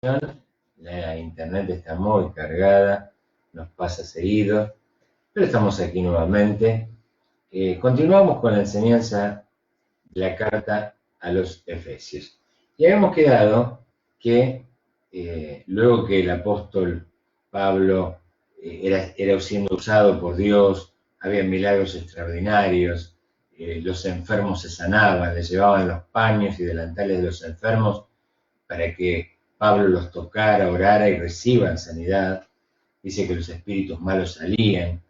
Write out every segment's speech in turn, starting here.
La internet está muy cargada, nos pasa seguido, pero estamos aquí nuevamente. Continuamos con la enseñanza de la carta a los Efesios. Y habíamos quedado que luego que el apóstol Pablo era siendo usado por Dios, había milagros extraordinarios, los enfermos se sanaban, les llevaban los paños y delantales de los enfermos para que Pablo los tocara, orara y reciban sanidad. Dice que los espíritus malos salían.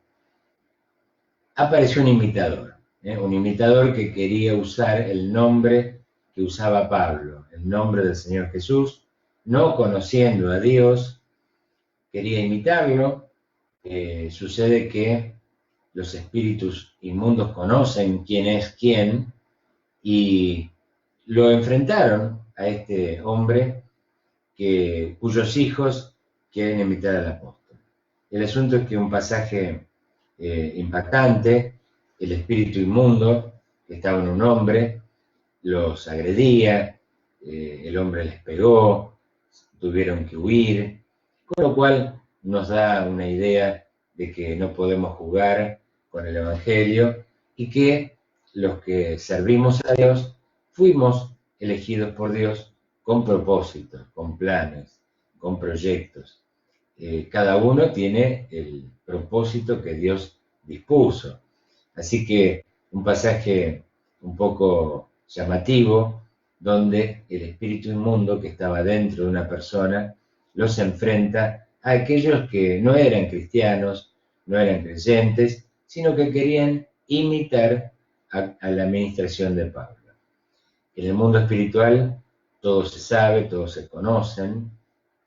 Apareció un imitador que quería usar el nombre que usaba Pablo, el nombre del Señor Jesús, no conociendo a Dios, quería imitarlo. Sucede que los espíritus inmundos conocen quién es quién y lo enfrentaron a este hombre cuyos hijos quieren imitar al apóstol. El asunto es que un pasaje impactante, el espíritu inmundo que estaba en un hombre, los agredía, el hombre les pegó, tuvieron que huir, con lo cual nos da una idea de que no podemos jugar con el Evangelio y que los que servimos a Dios fuimos elegidos por Dios con propósitos, con planes, con proyectos. Cada uno tiene el propósito que Dios dispuso. Así que un pasaje un poco llamativo, donde el espíritu inmundo que estaba dentro de una persona los enfrenta a aquellos que no eran cristianos, no eran creyentes, sino que querían imitar a la administración de Pablo. En el mundo espiritual todo se sabe, todos se conocen,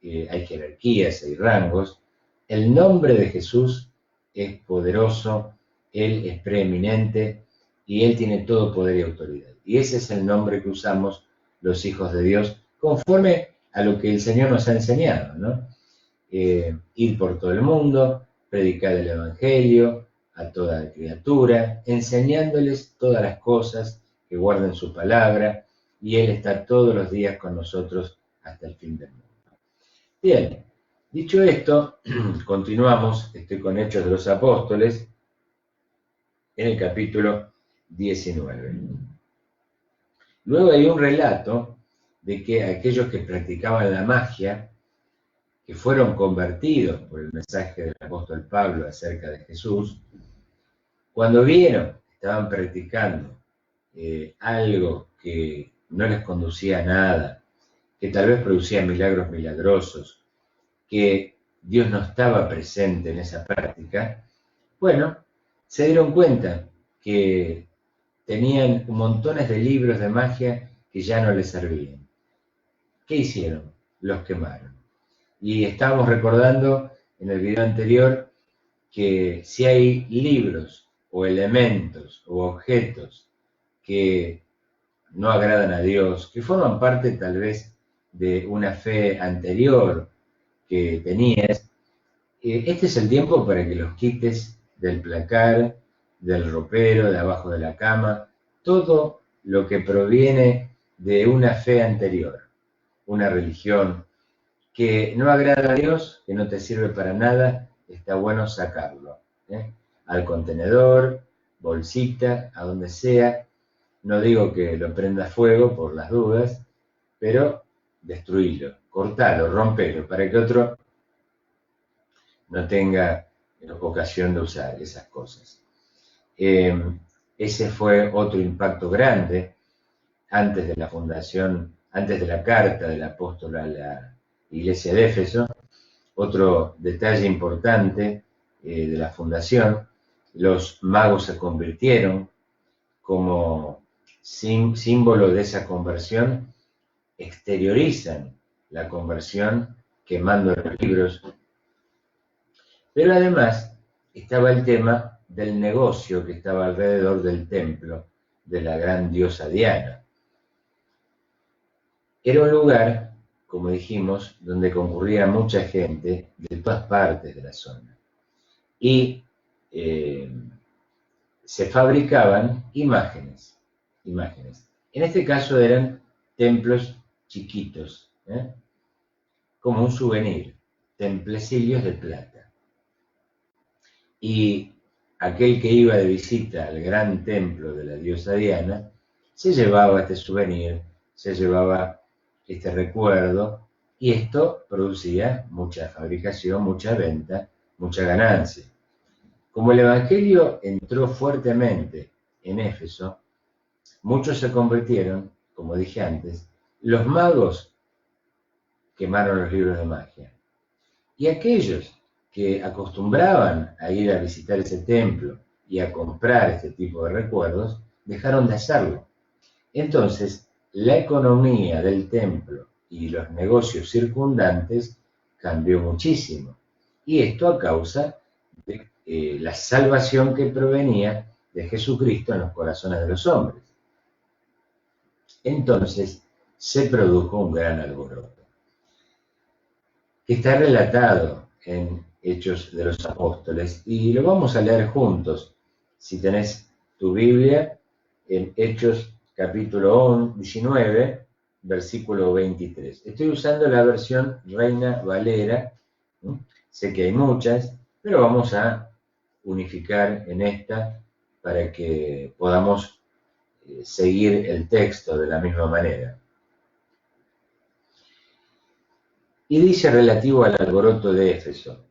hay jerarquías, hay rangos. El nombre de Jesús es poderoso, Él es preeminente y Él tiene todo poder y autoridad. Y ese es el nombre que usamos los hijos de Dios conforme a lo que el Señor nos ha enseñado, ¿no? Ir por todo el mundo, predicar el Evangelio a toda criatura, enseñándoles todas las cosas, que guarden su palabra, y Él está todos los días con nosotros hasta el fin del mundo. Bien, dicho esto, continuamos, estoy con Hechos de los Apóstoles, en el capítulo 19. Luego hay un relato de que aquellos que practicaban la magia, que fueron convertidos por el mensaje del apóstol Pablo acerca de Jesús, cuando vieron que estaban practicando algo que no les conducía a nada, que tal vez producía milagros milagrosos, que Dios no estaba presente en esa práctica, bueno, se dieron cuenta que tenían montones de libros de magia que ya no les servían. ¿Qué hicieron? Los quemaron. Y estábamos recordando en el video anterior que si hay libros o elementos o objetos que no agradan a Dios, que forman parte tal vez de una fe anterior que tenías, este es el tiempo para que los quites del placar, del ropero, de abajo de la cama, todo lo que proviene de una fe anterior, una religión que no agrada a Dios, que no te sirve para nada, está bueno sacarlo, ¿eh? Al contenedor, bolsita, a donde sea. No digo que lo prenda fuego por las dudas, pero destruílo, cortalo, rompelo, para que otro no tenga ocasión de usar esas cosas. Ese fue otro impacto grande antes de la fundación, antes de la carta del apóstol a la iglesia de Éfeso. Otro detalle importante de la fundación, los magos se convirtieron como símbolo de esa conversión, exteriorizan la conversión quemando los libros. Pero además estaba el tema del negocio que estaba alrededor del templo de la gran diosa Diana. Era un lugar, como dijimos, donde concurría mucha gente de todas partes de la zona. Y se fabricaban imágenes. En este caso eran templos chiquitos, como un souvenir, templecillos de plata. Y aquel que iba de visita al gran templo de la diosa Diana, se llevaba este souvenir, se llevaba este recuerdo, y esto producía mucha fabricación, mucha venta, mucha ganancia. Como el Evangelio entró fuertemente en Éfeso, muchos se convirtieron, como dije antes. Los magos quemaron los libros de magia. Y aquellos que acostumbraban a ir a visitar ese templo y a comprar este tipo de recuerdos, dejaron de hacerlo. Entonces, la economía del templo y los negocios circundantes cambió muchísimo. Y esto a causa de la salvación que provenía de Jesucristo en los corazones de los hombres. Entonces, se produjo un gran alboroto, que está relatado en Hechos de los Apóstoles, y lo vamos a leer juntos, si tenés tu Biblia, en Hechos capítulo 19, versículo 23. Estoy usando la versión Reina Valera, sé que hay muchas, pero vamos a unificar en esta para que podamos seguir el texto de la misma manera. Y dice relativo al alboroto de Éfeso: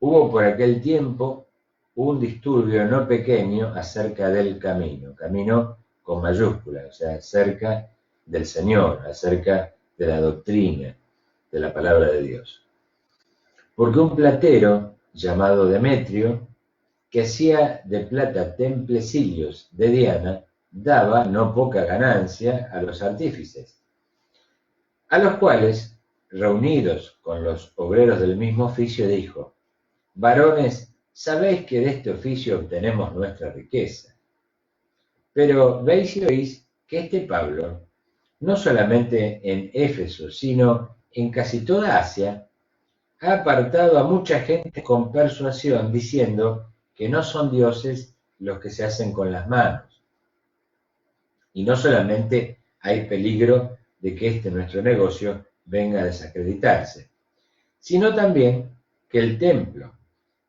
hubo por aquel tiempo un disturbio no pequeño acerca del camino con mayúscula, o sea, acerca del Señor, acerca de la doctrina, de la palabra de Dios. Porque un platero llamado Demetrio, que hacía de plata templecillos de Diana, daba no poca ganancia a los artífices, a los cuales, reunidos con los obreros del mismo oficio, dijo: varones, sabéis que de este oficio obtenemos nuestra riqueza. Pero veis y oís que este Pablo, no solamente en Éfeso, sino en casi toda Asia, ha apartado a mucha gente con persuasión, diciendo que no son dioses los que se hacen con las manos. Y no solamente hay peligro de que este nuestro negocio venga a desacreditarse, sino también que el templo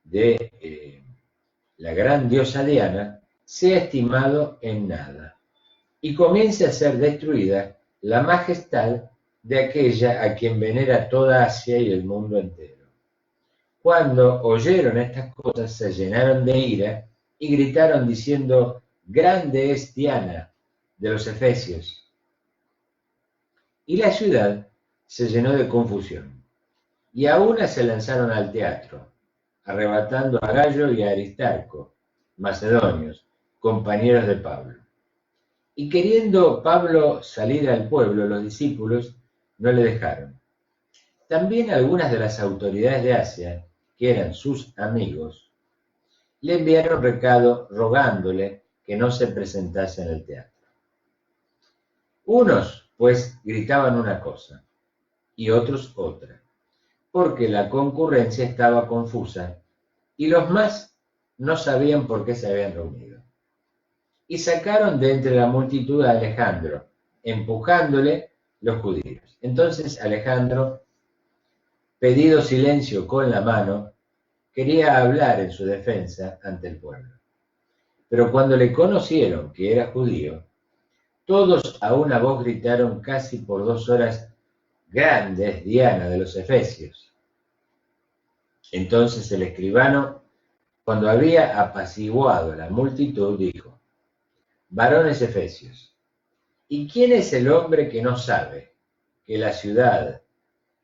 de la gran diosa Diana sea estimado en nada y comience a ser destruida la majestad de aquella a quien venera toda Asia y el mundo entero. Cuando oyeron estas cosas, se llenaron de ira y gritaron diciendo: grande es Diana de los Efesios. Y la ciudad se llenó de confusión, y a una se lanzaron al teatro, arrebatando a Gallo y a Aristarco, macedonios, compañeros de Pablo. Y queriendo Pablo salir al pueblo, los discípulos no le dejaron. También algunas de las autoridades de Asia, que eran sus amigos, le enviaron recado rogándole que no se presentase en el teatro. Unos, pues, gritaban una cosa y otros otra, porque la concurrencia estaba confusa y los más no sabían por qué se habían reunido. Y sacaron de entre la multitud a Alejandro, empujándole los judíos. Entonces Alejandro, pedido silencio con la mano, quería hablar en su defensa ante el pueblo. Pero cuando le conocieron que era judío, todos a una voz gritaron casi por 2 horas: grande es Diana de los Efesios. Entonces el escribano, cuando había apaciguado la multitud, dijo: varones efesios, ¿y quién es el hombre que no sabe que la ciudad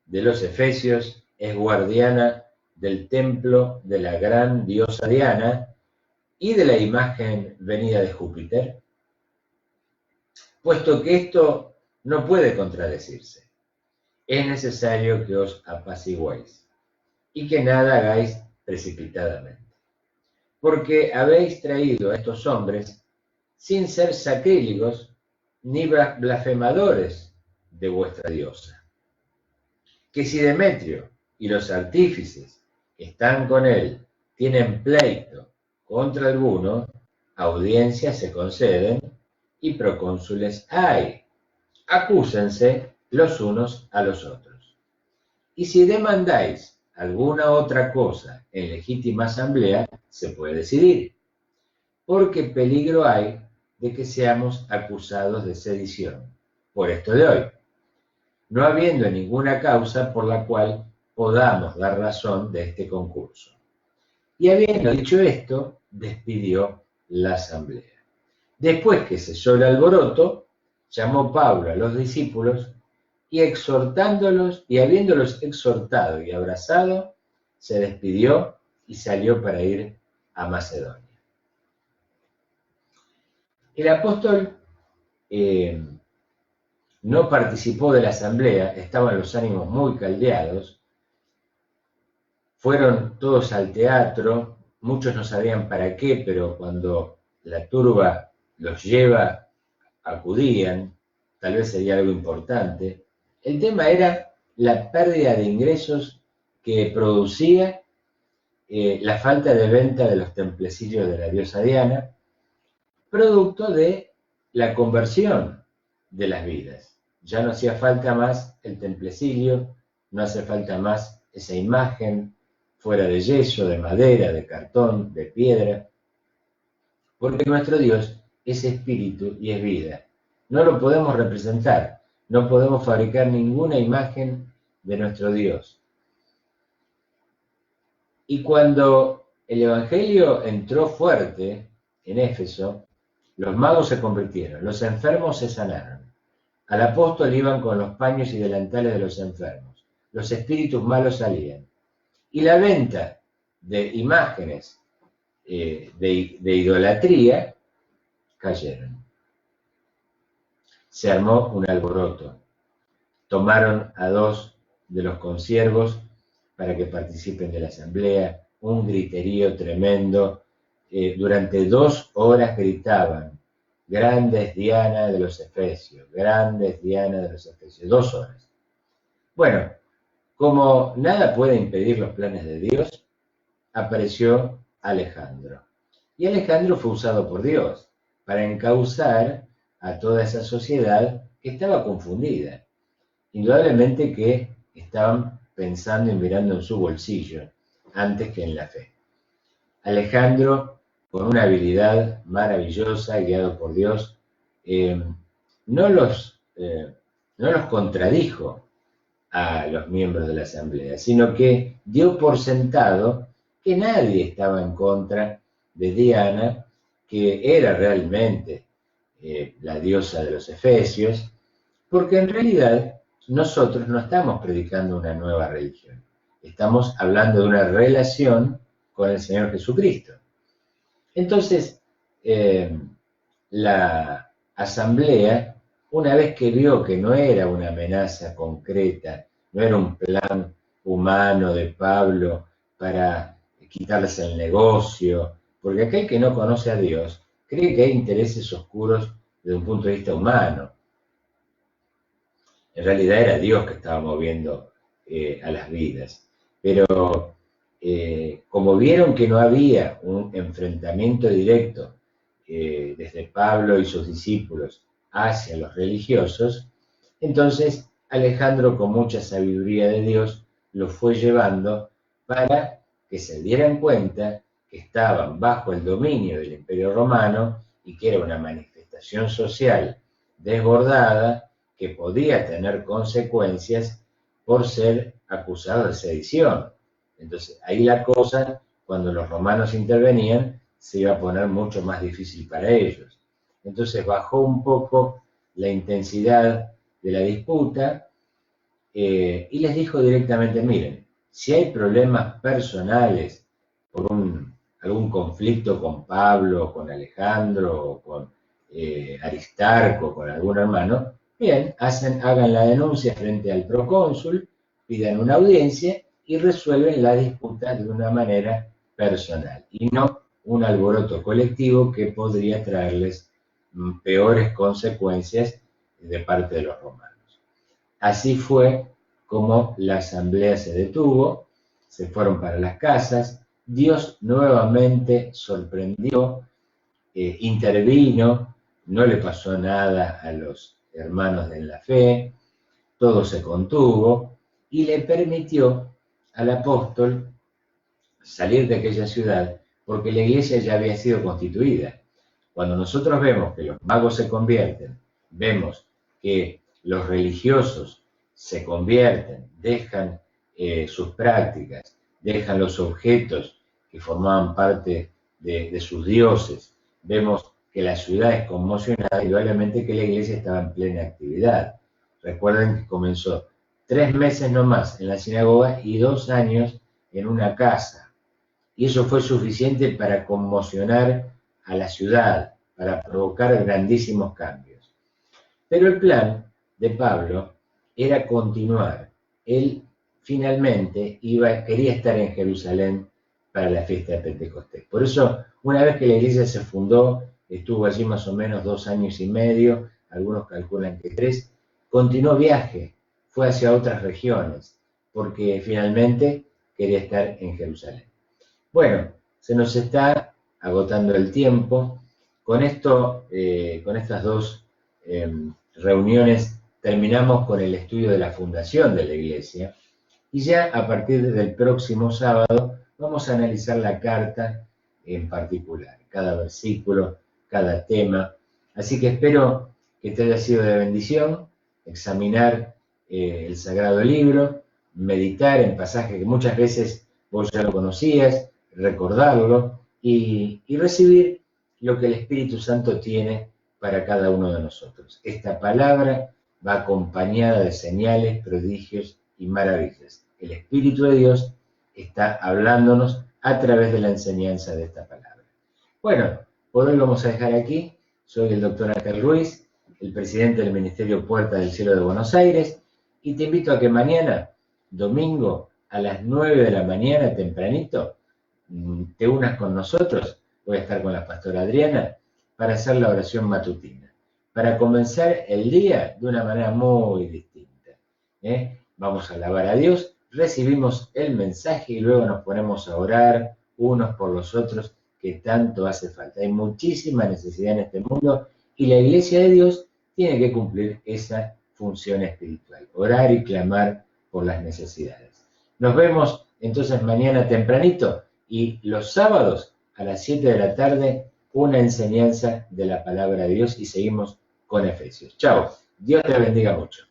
de los Efesios es guardiana del templo de la gran diosa Diana y de la imagen venida de Júpiter? Puesto que esto no puede contradecirse, es necesario que os apaciguéis y que nada hagáis precipitadamente, porque habéis traído a estos hombres sin ser sacrílegos ni blasfemadores de vuestra diosa. Que si Demetrio y los artífices que están con él tienen pleito contra alguno, audiencias se conceden y procónsules hay. Acúsense los unos a los otros. Y si demandáis alguna otra cosa en legítima asamblea, se puede decidir, porque peligro hay de que seamos acusados de sedición por esto de hoy, no habiendo ninguna causa por la cual podamos dar razón de este concurso. Y habiendo dicho esto, despidió la asamblea. Después que cesó el alboroto, llamó Pablo a los discípulos y exhortándolos, y habiéndolos exhortado y abrazado, se despidió y salió para ir a Macedonia. El apóstol no participó de la asamblea, estaban los ánimos muy caldeados, fueron todos al teatro, muchos no sabían para qué, pero cuando la turba los lleva, acudían, tal vez sería algo importante. El tema era la pérdida de ingresos que producía la falta de venta de los templecillos de la diosa Diana, producto de la conversión de las vidas. Ya no hacía falta más el templecillo, no hace falta más esa imagen fuera de yeso, de madera, de cartón, de piedra, porque nuestro Dios es espíritu y es vida. No lo podemos representar, no podemos fabricar ninguna imagen de nuestro Dios. Y cuando el Evangelio entró fuerte en Éfeso, los magos se convirtieron, los enfermos se sanaron. Al apóstol iban con los paños y delantales de los enfermos. Los espíritus malos salían. Y la venta de imágenes de idolatría cayeron. Se armó un alboroto. Tomaron a 2 de los consiervos para que participen de la asamblea, un griterío tremendo. Durante 2 horas gritaban, grandes Diana de los Efesios, grandes Diana de los Efesios, 2 horas. Bueno, como nada puede impedir los planes de Dios, apareció Alejandro. Y Alejandro fue usado por Dios para encauzar a toda esa sociedad que estaba confundida. Indudablemente que estaban pensando y mirando en su bolsillo antes que en la fe. Alejandro, con una habilidad maravillosa, guiado por Dios, no los contradijo a los miembros de la asamblea, sino que dio por sentado que nadie estaba en contra de Diana, que era realmente la diosa de los Efesios, porque en realidad nosotros no estamos predicando una nueva religión, estamos hablando de una relación con el Señor Jesucristo. Entonces, la asamblea, una vez que vio que no era una amenaza concreta, no era un plan humano de Pablo para quitarles el negocio, porque aquel que no conoce a Dios cree que hay intereses oscuros desde un punto de vista humano. En realidad era Dios que estaba moviendo a las vidas. Pero como vieron que no había un enfrentamiento directo desde Pablo y sus discípulos hacia los religiosos, entonces Alejandro, con mucha sabiduría de Dios, los fue llevando para que se dieran cuenta que estaban bajo el dominio del Imperio Romano y que era una manifestación social desbordada que podía tener consecuencias por ser acusado de sedición. Entonces, ahí la cosa, cuando los romanos intervenían, se iba a poner mucho más difícil para ellos. Entonces, bajó un poco la intensidad de la disputa y les dijo directamente, miren, si hay problemas personales por algún conflicto con Pablo, con Alejandro, o con Aristarco, con algún hermano, bien, hagan la denuncia frente al procónsul, pidan una audiencia y resuelven la disputa de una manera personal y no un alboroto colectivo que podría traerles peores consecuencias de parte de los romanos. Así fue como la asamblea se detuvo, se fueron para las casas, Dios nuevamente sorprendió, intervino, no le pasó nada a los hermanos de la fe, todo se contuvo, y le permitió al apóstol salir de aquella ciudad porque la iglesia ya había sido constituida. Cuando nosotros vemos que los magos se convierten, vemos que los religiosos se convierten, dejan sus prácticas, dejan los objetos que formaban parte de sus dioses, vemos que la ciudad es conmocionada, indudablemente que la iglesia estaba en plena actividad. Recuerden que comenzó 3 meses nomás en la sinagoga y 2 años en una casa. Y eso fue suficiente para conmocionar a la ciudad, para provocar grandísimos cambios. Pero el plan de Pablo era continuar. Él finalmente quería estar en Jerusalén para la fiesta de Pentecostés. Por eso, una vez que la iglesia se fundó, estuvo allí más o menos 2 años y medio, algunos calculan que 3, continuó viaje, fue hacia otras regiones, porque finalmente quería estar en Jerusalén. Bueno, se nos está agotando el tiempo. Con esto, con estas 2 reuniones, terminamos con el estudio de la fundación de la iglesia. Y ya a partir del próximo sábado vamos a analizar la carta en particular, cada versículo, cada tema. Así que espero que te haya sido de bendición examinar el Sagrado Libro, meditar en pasajes que muchas veces vos ya lo conocías, recordarlo y recibir lo que el Espíritu Santo tiene para cada uno de nosotros. Esta palabra va acompañada de señales, prodigios y maravillas. El Espíritu de Dios está hablándonos a través de la enseñanza de esta palabra. Bueno, por hoy vamos a dejar aquí. Soy el doctor Ángel Ruiz, el presidente del Ministerio Puerta del Cielo de Buenos Aires, y te invito a que mañana, domingo, a las 9 de la mañana, tempranito, te unas con nosotros. Voy a estar con la pastora Adriana para hacer la oración matutina, para comenzar el día de una manera muy distinta. Vamos a alabar a Dios, recibimos el mensaje y luego nos ponemos a orar unos por los otros, que tanto hace falta. Hay muchísima necesidad en este mundo y la Iglesia de Dios tiene que cumplir esa función espiritual, orar y clamar por las necesidades. Nos vemos entonces mañana tempranito y los sábados a las 7 de la tarde una enseñanza de la palabra de Dios y seguimos con Efesios. Chao, Dios te bendiga mucho.